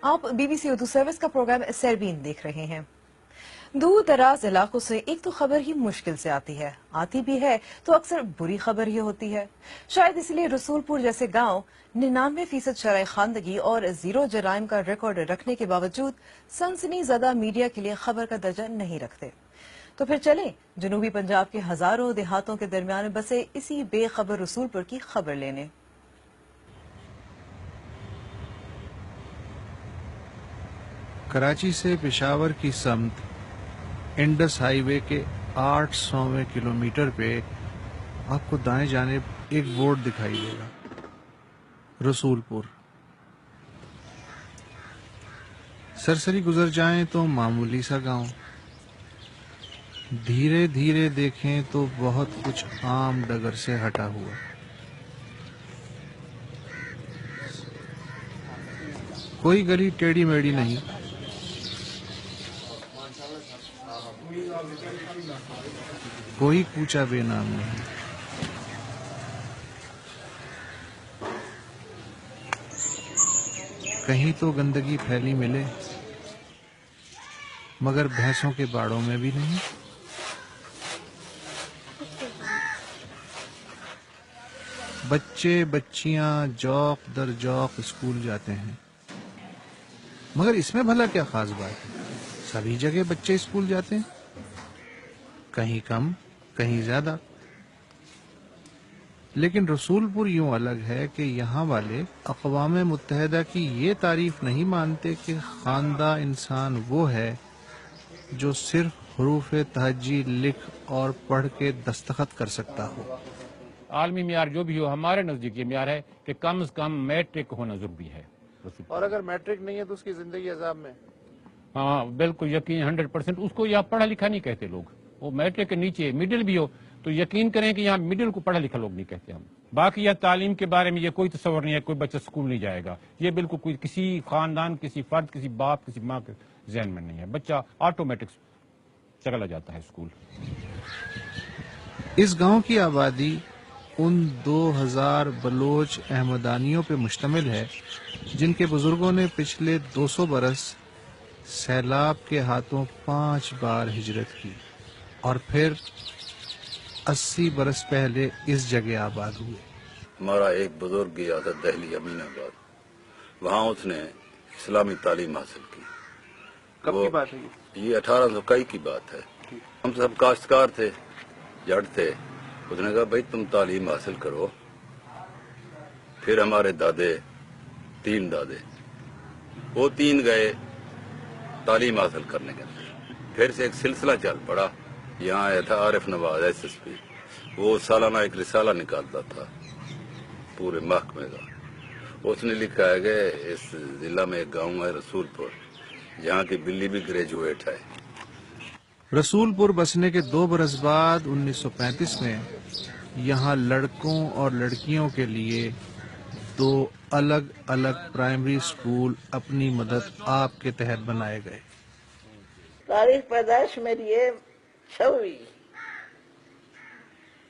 آپ BBC Urdu service کا programme سیربین دیکھ رہے ہیں۔ دور دراز علاقوں سے ایک تو خبر ہی مشکل سے آتی بھی ہے تو اکثر بری خبر ہی ہوتی ہے۔ شاید اس لیے رسول پور جیسے گاؤں 99% شرح خواندگی اور 0 جرائم کا ریکارڈ رکھنے کے باوجود سنسنی زدہ میڈیا کے لیے خبر کا درجہ نہیں رکھتے۔ تو پھر چلیں جنوبی پنجاب کے ہزاروں دیہاتوں کے درمیان بسے اسی بے خبر رسول پور کی خبر لینے۔ کراچی سے پشاور کی سمت انڈس ہائی وے کے 800ویں کلومیٹر پہ آپ کو دائیں جانب ایک بورڈ دکھائی دے گا، رسول پور۔ سرسری گزر جائیں تو معمولی سا گاؤں، دھیرے دھیرے دیکھیں تو بہت کچھ عام ڈگر سے ہٹا ہوا۔ کوئی گلی ٹیڑھی میڑھی نہیں، کوئی کوچہ بے نام نہیں۔ کہیں تو گندگی پھیلی ملے، مگر بھینسوں کے باڑوں میں بھی نہیں۔ بچے بچیاں جوق در جوق اسکول جاتے ہیں، مگر اس میں بھلا کیا خاص بات ہے؟ سبھی جگہ بچے اسکول جاتے ہیں، کہیں کم کہیں زیادہ۔ لیکن رسول پور یوں الگ ہے کہ یہاں والے اقوام متحدہ کی یہ تعریف نہیں مانتے کہ خواندہ انسان وہ ہے جو صرف حروف تہجی لکھ اور پڑھ کے دستخط کر سکتا ہو۔ عالمی معیار جو بھی ہو، ہمارے نزدیک یہ معیار ہے کہ کم از کم میٹرک ہونا ضروری ہے۔ اور اگر میٹرک نہیں ہے تو اس کی زندگی عذاب میں؟ ہاں بالکل یقین 100%۔ اس کو یہاں پڑھا لکھا نہیں کہتے لوگ، وہ میٹرک کے نیچے مڈل بھی ہو تو یقین کریں کہ یہاں مڈل کو پڑھا لکھا لوگ نہیں کہتے ہم۔ باقی یہ تعلیم کے بارے میں یہ کوئی تصور نہیں ہے کوئی بچہ اسکول نہیں جائے گا، یہ بالکل کوئی کسی خاندان کسی فرد کسی باپ کسی ماں کے ذہن میں نہیں ہے، بچہ آٹومیٹک چلا جاتا ہے اسکول۔ اس گاؤں کی آبادی ان 2000 بلوچ احمدانیوں پہ مشتمل ہے جن کے بزرگوں نے پچھلے 200 برس سیلاب کے ہاتھوں 5 بار ہجرت کی اور پھر 80 برس پہلے اس جگہ آباد ہوئے۔ ہمارا ایک بزرگ گیا تھا دہلی امین آباد، وہاں اس نے اسلامی تعلیم حاصل کی۔ کب کی بات ہے یہ 1821 کی بات ہے۔ ہم سب کاشتکار تھے، جٹ تھے۔ اس نے کہا بھائی تم تعلیم حاصل کرو۔ پھر ہمارے دادے 3 دادے وہ 3 گئے تعلیم حاصل کرنے کے لیے۔ پھر سے ایک سلسلہ چل پڑا، یہاں آیا تھا عارف نواز SSP، وہ سالانہ ایک رسالہ نکالتا تھا پورے محکمے کا۔ اس نے لکھا ہے کہ اس ضلع میں ایک گاؤں ہے رسول پور، جہاں کی بلی بھی گریجویٹ ہے۔ رسول پور بسنے کے 2 برس بعد 1935 میں یہاں لڑکوں اور لڑکیوں کے لیے 2 الگ الگ پرائمری اسکول اپنی مدد آپ کے تحت بنائے گئے۔ تاریخ پیدائش میری ہے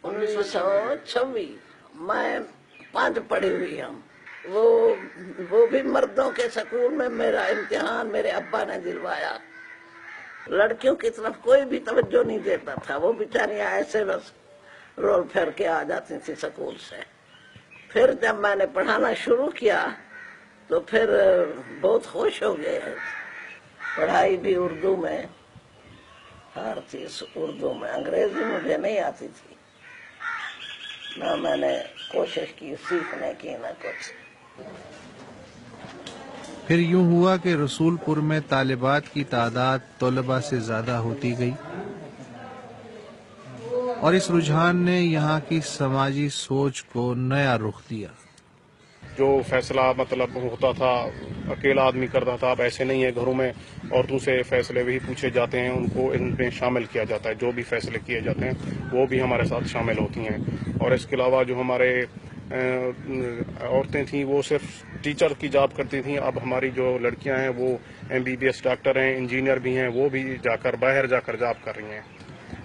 1926۔ میں 5 پڑھی ہوئی ہوں۔ وہ بھی مردوں کے سکول میں میرا امتحان میرے ابا نے دلوایا۔ لڑکیوں کی طرف کوئی بھی توجہ نہیں دیتا تھا، وہ بیچاریاں ایسے بس رول پھیر کے آ جاتی تھی سکول سے۔ پھر جب میں نے پڑھانا شروع کیا تو پھر بہت خوش ہو گئے۔ پڑھائی بھی اردو میں، ہر چیز اردو میں، انگریزی مجھے نہیں آتی تھی، نہ میں نے کوشش کی سیکھنے کی نہ کچھ۔ پھر یوں ہوا کہ رسول پور میں طالبات کی تعداد طلباء سے زیادہ ہوتی گئی اور اس رجحان نے یہاں کی سماجی سوچ کو نیا رخ دیا۔ جو فیصلہ مطلب ہوتا تھا اکیلا آدمی کرتا تھا، اب ایسے نہیں ہے، گھروں میں عورتوں سے فیصلے بھی پوچھے جاتے ہیں، ان کو ان میں شامل کیا جاتا ہے، جو بھی فیصلے کیے جاتے ہیں وہ بھی ہمارے ساتھ شامل ہوتی ہیں۔ اور اس کے علاوہ جو ہمارے عورتیں تھیں وہ صرف ٹیچر کی جاب کرتی تھیں، اب ہماری جو لڑکیاں ہیں وہ MBBS ڈاکٹر ہیں، انجینئر بھی ہیں، وہ بھی باہر جا کر جاب کر رہی ہیں۔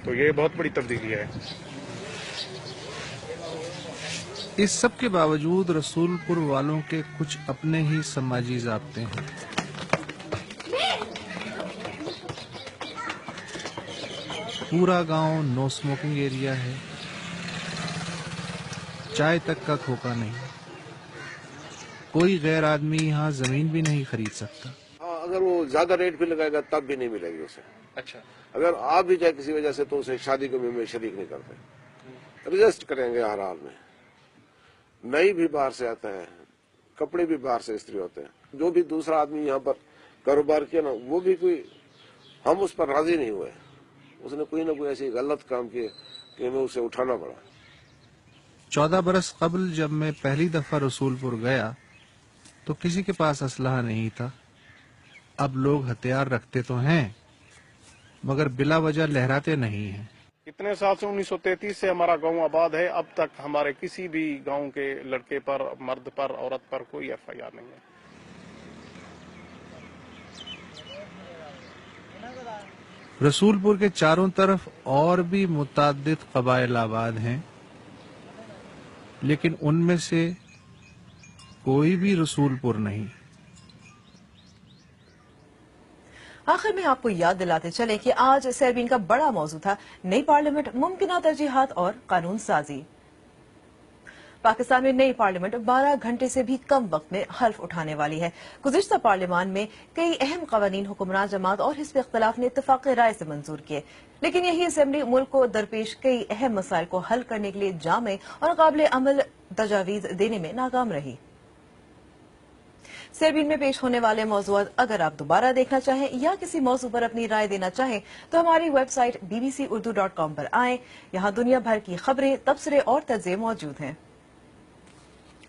تو یہ بہت بڑی تبدیلی ہے۔ اس سب کے باوجود رسول پور والوں کے کچھ اپنے ہی سماجی ضابطے ہیں۔ پورا گاؤں نو اسموکنگ ایریا ہے، چائے تک کا کھوکا نہیں، کوئی غیر آدمی یہاں زمین بھی نہیں خرید سکتا۔ ہاں، اگر وہ زیادہ ریٹ بھی لگائے گا تب بھی نہیں ملے گی اسے۔ اچھا، اگر آپ بھی جائے کسی وجہ سے تو اسے شادی کو میں شریک نہیں کرتے، رجسٹ کریں گے ہر حال میں۔ نئی بھی باہر سے آتا ہے، کپڑے بھی باہر سے استری ہوتے ہیں۔ جو بھی دوسرا آدمی یہاں پر کاروبار کیا نا، وہ بھی کوئی ہم اس پر راضی نہیں ہوئے، اس نے کوئی نہ کوئی ایسی غلط کام کیے کہ ہمیں اسے اٹھانا پڑا۔ 14 برس قبل جب میں پہلی دفعہ رسول پور گیا تو کسی کے پاس اسلحہ نہیں تھا۔ اب لوگ ہتھیار رکھتے تو ہیں مگر بلا وجہ لہراتے نہیں ہیں۔ اتنے سال سے 1933 سے ہمارا گاؤں آباد ہے، اب تک ہمارے کسی بھی گاؤں کے لڑکے پر، مرد پر، عورت پر کوئی FIR نہیں ہے۔ رسول پور کے چاروں طرف اور بھی متعدد قبائل آباد ہیں، لیکن ان میں سے کوئی بھی رسول پور نہیں۔ آخر میں آپ کو یاد دلاتے چلیں کہ آج سیربین کا بڑا موضوع تھا نئی پارلیمنٹ، ممکنہ ترجیحات اور قانون سازی۔ پاکستان میں نئی پارلیمنٹ 12 گھنٹے سے بھی کم وقت میں حلف اٹھانے والی ہے۔ گزشتہ پارلیمان میں کئی اہم قوانین حکمران جماعت اور حزب اختلاف نے اتفاق رائے سے منظور کیے، لیکن یہی اسمبلی ملک کو درپیش کئی اہم مسائل کو حل کرنے کے لیے جامع اور قابل عمل تجاویز دینے میں ناکام رہی۔ سیربین میں پیش ہونے والے موضوعات اگر آپ دوبارہ دیکھنا چاہیں یا کسی موضوع پر اپنی رائے دینا چاہیں تو ہماری ویب سائٹ bbcurdu.com پر آئیں۔ یہاں دنیا بھر کی خبریں، تبصرے اور تجزیے موجود ہیں۔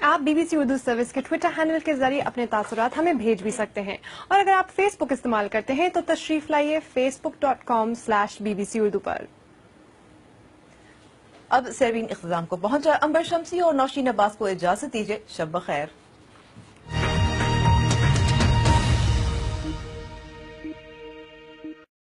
آپ BBC اردو سروس کے ٹویٹر ہینڈل کے ذریعے اپنے تاثرات ہمیں بھیج بھی سکتے ہیں، اور اگر آپ فیس بک استعمال کرتے ہیں تو تشریف لائیے facebook.com/BBC اردو پر۔ اب سیربین اختتام کو پہنچا۔ امبر شمسی اور نوشین عباس کو اجازت دیجیے۔ شب بخیر۔